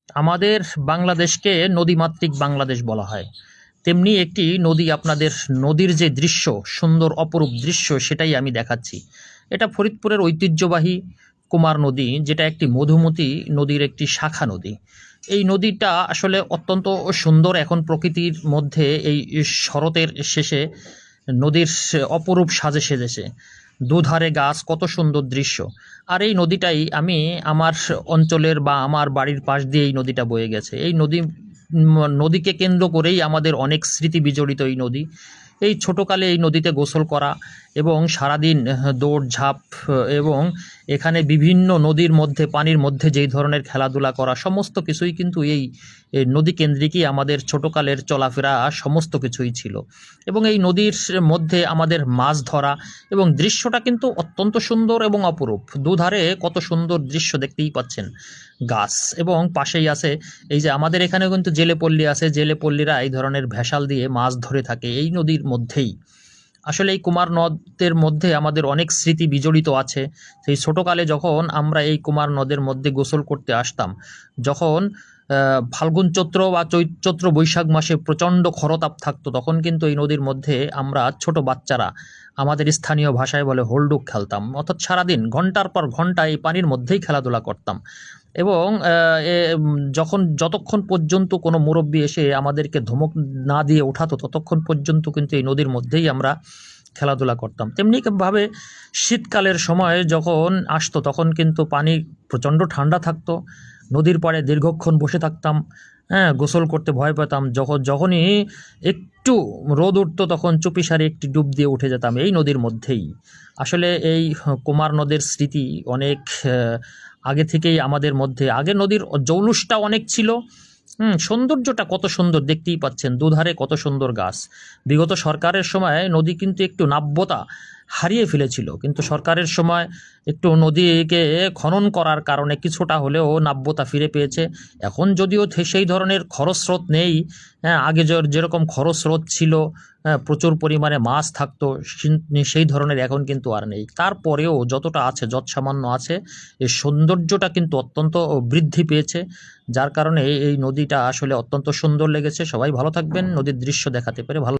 আমাদের বাংলাদেশকে নদীমাতৃক বাংলাদেশ বলা হয়, তেমনি একটি নদী আপনাদের নদীর যে দৃশ্য, সুন্দর অপরূপ দৃশ্য, সেটাই আমি দেখাচ্ছি। এটা ফরিদপুরের ঐতিহ্যবাহী কুমার নদী, যেটা একটি মধুমতি নদীর একটি শাখা নদী। এই নদীটা আসলে অত্যন্ত সুন্দর। এখন প্রকৃতির মধ্যে এই শরতের শেষে নদীর অপরূপ সাজে সেজেছে, দুধারে গাছ, কত সুন্দর দৃশ্য। আর এই নদীটাই আমি আমার অঞ্চলের বা আমার বাড়ির পাশ দিয়ে এই নদীটা বয়ে গেছে। এই নদীকে কেন্দ্র করেই আমাদের অনেক স্মৃতি বিজড়িত এই নদী। এই ছোটোকালে এই নদীতে গোসল করা এবং সারাদিন দৌড়ঝাঁপ এবং এখানে বিভিন্ন নদীর মধ্যে, পানির মধ্যে যেই ধরনের খেলাধুলা করা, সমস্ত কিছুই কিন্তু এই নদী কেন্দ্রিকই আমাদের ছোটোকালের চলাফেরা সমস্ত কিছুই ছিল। এবং এই নদীর মধ্যে আমাদের মাছ ধরা এবং দৃশ্যটা কিন্তু অত্যন্ত সুন্দর এবং অপরূপ। দুধারে কত সুন্দর দৃশ্য দেখতেই পাচ্ছেন, গাছ, এবং পাশেই আছে এই যে আমাদের এখানে কিন্তু জেলে পল্লী আছে। জেলে পল্লীরা এই ধরনের ভেসাল দিয়ে মাছ ধরে থাকে এই নদীর মধ্যেই। আসলে এই কুমার নদের মধ্যে আমাদের অনেক স্মৃতি বিজড়িত আছে। সেই ছোটোকালে যখন আমরা এই কুমার নদের মধ্যে গোসল করতে আসতাম, যখন ফাল্গুন চৈত্র বা চৈত্র বৈশাখ মাসে প্রচণ্ড খরতাপ থাকতো, তখন কিন্তু এই নদীর মধ্যে আমরা ছোট বাচ্চারা, আমাদের স্থানীয় ভাষায় বলে হোলডুক, খেলতাম। অর্থাৎ সারাদিন ঘন্টার পর ঘন্টা এই পানির মধ্যেই খেলাধুলা করতাম। এবং যতক্ষণ পর্যন্ত কোনো মুরব্বি এসে আমাদেরকে ধমক না দিয়ে ওঠাতো, ততক্ষণ পর্যন্ত কিন্তু এই নদীর মধ্যেই আমরা খেলাধুলা করতাম। তেমনিভাবে শীতকালের সময় যখন আসতো, তখন কিন্তু পানি প্রচণ্ড ঠান্ডা থাকতো। নদীর পাড়ে দীর্ঘক্ষণ বসে থাকতাম। হ্যাঁ, গোসল করতে ভয় পেতাম। যখনই একটু রোদ উঠতো, তখন চুপিসারে একটি ডুব দিয়ে উঠে যেতাম এই নদীর মধ্যেই। আসলে এই কুমার নদের স্মৃতি অনেক আগে থেকেই আমাদের মধ্যে। আগে নদীর জৌলুসটা অনেক ছিল। সৌন্দর্যটা কত সুন্দর দেখতেই পাচ্ছেন, দুধারে কত সুন্দর গাছ। বিগত সরকারের সময় নদী কিন্তু একটু নাব্যতা হারিয়ে ফেলেছিল, কিন্তু সরকারের সময় একটু নদীকে খনন করার কারণে কিছুটা হলেও নাব্যতা ফিরে পেয়েছে। এখন যদিও সেই ধরনের খরস্রোত নেই। হ্যাঁ, আগে যেরকম খরস্রোত ছিল, হ্যাঁ, প্রচুর পরিমাণে মাছ থাকতো, সেই ধরনের এখন কিন্তু আর নেই। তারপরেও যতটা আছে, যৎসামান্য আছে, এই সৌন্দর্যটা কিন্তু অত্যন্ত বৃদ্ধি পেয়েছে। যার কারণে এই নদীটা আসলে অত্যন্ত সুন্দর লেগেছে। সবাই ভালো থাকবেন। নদীর দৃশ্য দেখাতে পেরে ভালো।